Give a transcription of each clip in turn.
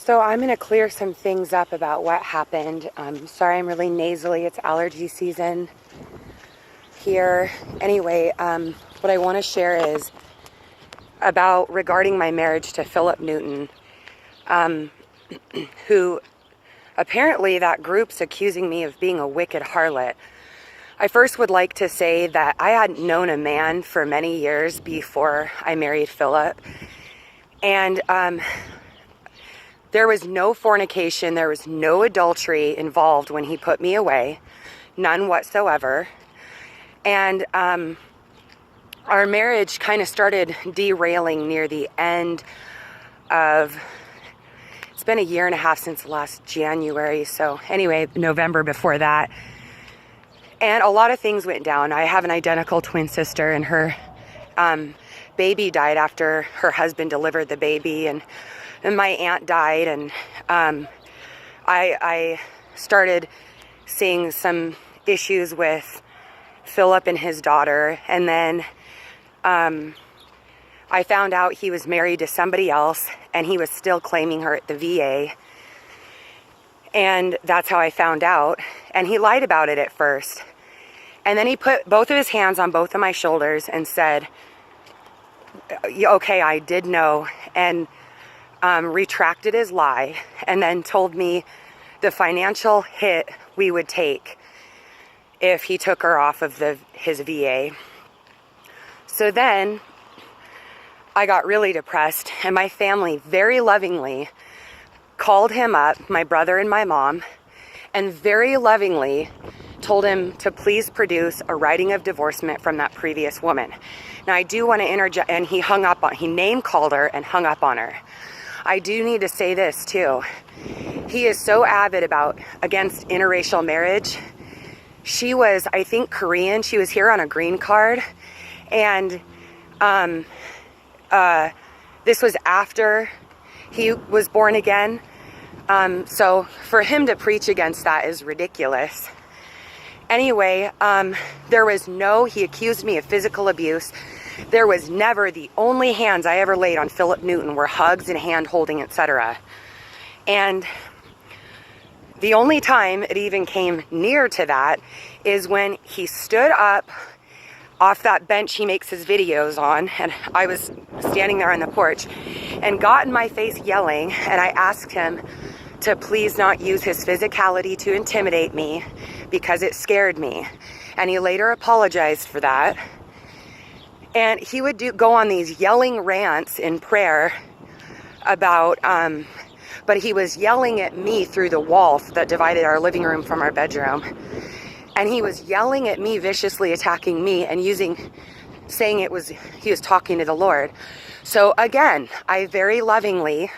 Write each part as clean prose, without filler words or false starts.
So I'm going to clear some things up about what happened. Sorry I'm really nasally. It's allergy season here. Anyway, what I want to share is regarding my marriage to Philip Newton, who apparently that group's accusing me of being a wicked harlot. I first would like to say that I hadn't known a man for many years before I married Philip. And there was no fornication, there was no adultery involved when he put me away, none whatsoever. And our marriage kind of started derailing near the end of, it's been a year and a half since last January, so anyway, November before that. And a lot of things went down. I have an identical twin sister, and her baby died after her husband delivered the baby, and my aunt died, and I started seeing some issues with Philip and his daughter, and then I found out he was married to somebody else, and he was still claiming her at the VA, and that's how I found out, and he lied about it at first. And then he put both of his hands on both of my shoulders and said, okay, I did know, and retracted his lie, and then told me the financial hit we would take if he took her off of his VA. So then I got really depressed, and my family very lovingly called him up, my brother and my mom, and very lovingly told him to please produce a writing of divorcement from that previous woman. Now I do want to interject, and he name called her and hung up on her. I do need to say this too. He is so avid against interracial marriage. She was, I think, Korean. She was here on a green card, and this was after he was born again. So for him to preach against that is ridiculous. Anyway, he accused me of physical abuse. There was never, the only hands I ever laid on Philip Newton were hugs and hand holding, etc. And the only time it even came near to that is when he stood up off that bench he makes his videos on, and I was standing there on the porch, and got in my face yelling, and I asked him to please not use his physicality to intimidate me because it scared me. And he later apologized for that. And he would go on these yelling rants in prayer about, but he was yelling at me through the wall that divided our living room from our bedroom. And he was yelling at me, viciously attacking me, and saying he was talking to the Lord. So again, I very lovingly,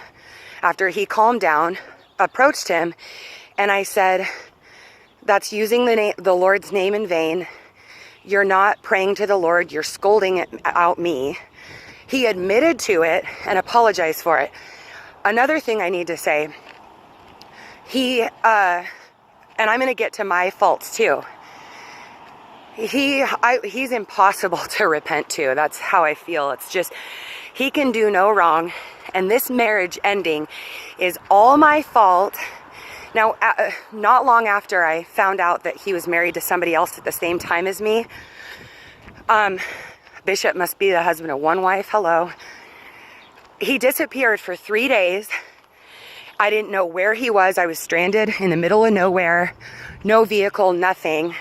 after he calmed down, approached him, and I said, that's using the Lord's name in vain. You're not praying to the Lord, you're scolding out me. He admitted to it and apologized for it. Another thing I need to say, and I'm going to get to my faults too. He's impossible to repent to. That's how I feel. It's just, he can do no wrong. And this marriage ending is all my fault. Now, not long after I found out that he was married to somebody else at the same time as me, Bishop must be the husband of one wife, hello. He disappeared for 3 days. I didn't know where he was. I was stranded in the middle of nowhere, no vehicle, nothing.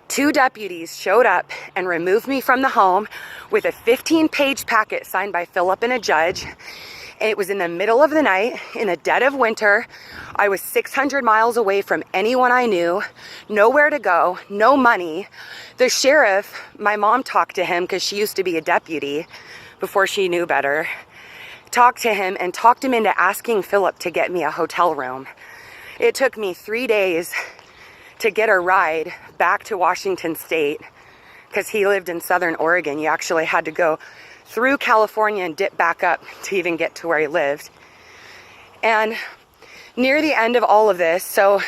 Two deputies showed up and removed me from the home with a 15-page packet signed by Philip and a judge. And it was in the middle of the night, in the dead of winter. I was 600 miles away from anyone I knew, nowhere to go, no money. The sheriff, my mom talked to him because she used to be a deputy before she knew better, talked to him and talked him into asking Philip to get me a hotel room. It took me 3 days to get a ride back to Washington State because he lived in Southern Oregon. You actually had to go through California and dip back up to even get to where he lived. And near the end of all of this, so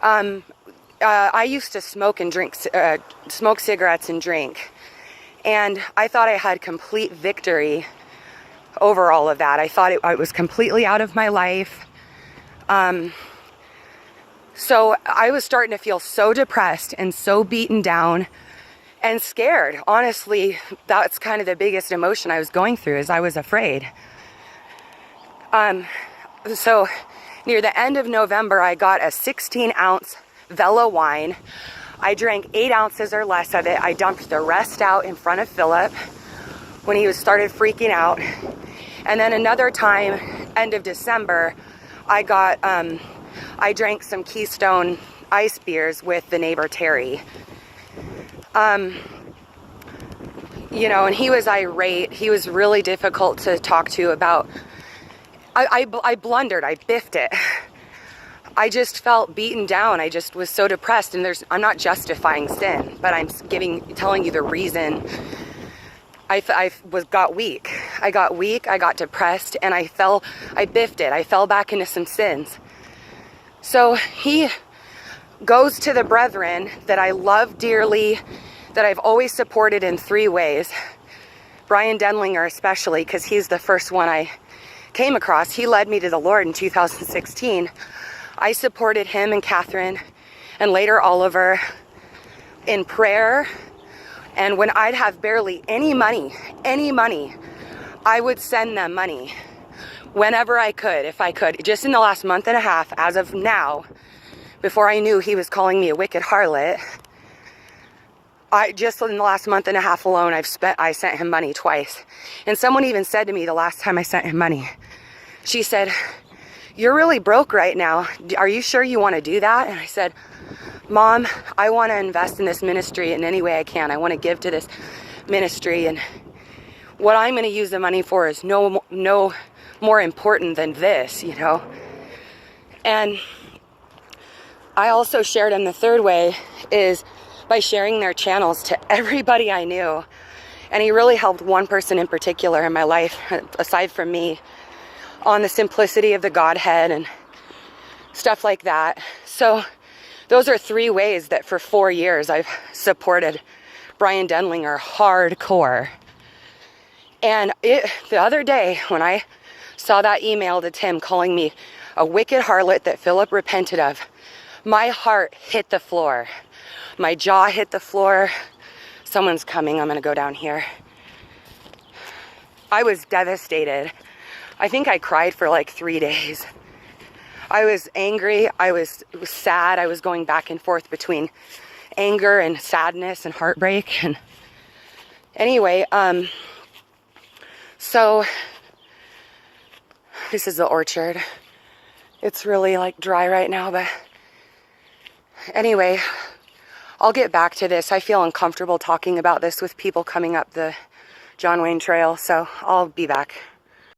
I used to smoke cigarettes and drink. And I thought I had complete victory over all of that. I thought it was completely out of my life. So I was starting to feel so depressed and so beaten down and scared. Honestly, that's kind of the biggest emotion I was going through, is I was afraid. So near the end of November, I got a 16-ounce Vela wine. I drank 8 ounces or less of it. I dumped the rest out in front of Philip when he started freaking out. And then another time, end of December, I drank some Keystone ice beers with the neighbor Terry. You know, and he was irate. He was really difficult to talk to about. I blundered. I biffed it. I just felt beaten down. I just was so depressed, and I'm not justifying sin, but I'm telling you the reason. I got weak. I got depressed, and I biffed it. I fell back into some sins. So he goes to the brethren that I love dearly, that I've always supported in 3 ways. Bryan Denlinger especially, because he's the first one I came across. He led me to the Lord in 2016. I supported him and Catherine, and later Oliver, in prayer. And when I'd have barely any money, I would send them money whenever I could, if I could. Just in the last month and a half, as of now, before I knew he was calling me a wicked harlot, just in the last month and a half alone, I sent him money twice. And someone even said to me the last time I sent him money, she said, "You're really broke right now. Are you sure you want to do that?" And I said, "Mom, I want to invest in this ministry in any way I can. I want to give to this ministry, and what I'm going to use the money for is no more important than this, you know." And I also shared him the third way is by sharing their channels to everybody I knew. And he really helped one person in particular in my life, aside from me, on the simplicity of the Godhead and stuff like that. So those are 3 ways that for 4 years I've supported Bryan Denlinger hardcore. And the other day when I saw that email to Tim calling me a wicked harlot that Philip repented of, my heart hit the floor. My jaw hit the floor. Someone's coming. I'm going to go down here. I was devastated. I think I cried for like 3 days. I was angry. I was sad. I was going back and forth between anger and sadness and heartbreak. And anyway, so this is the orchard. It's really like dry right now, but anyway, I'll get back to this. I feel uncomfortable talking about this with people coming up the John Wayne Trail, so I'll be back.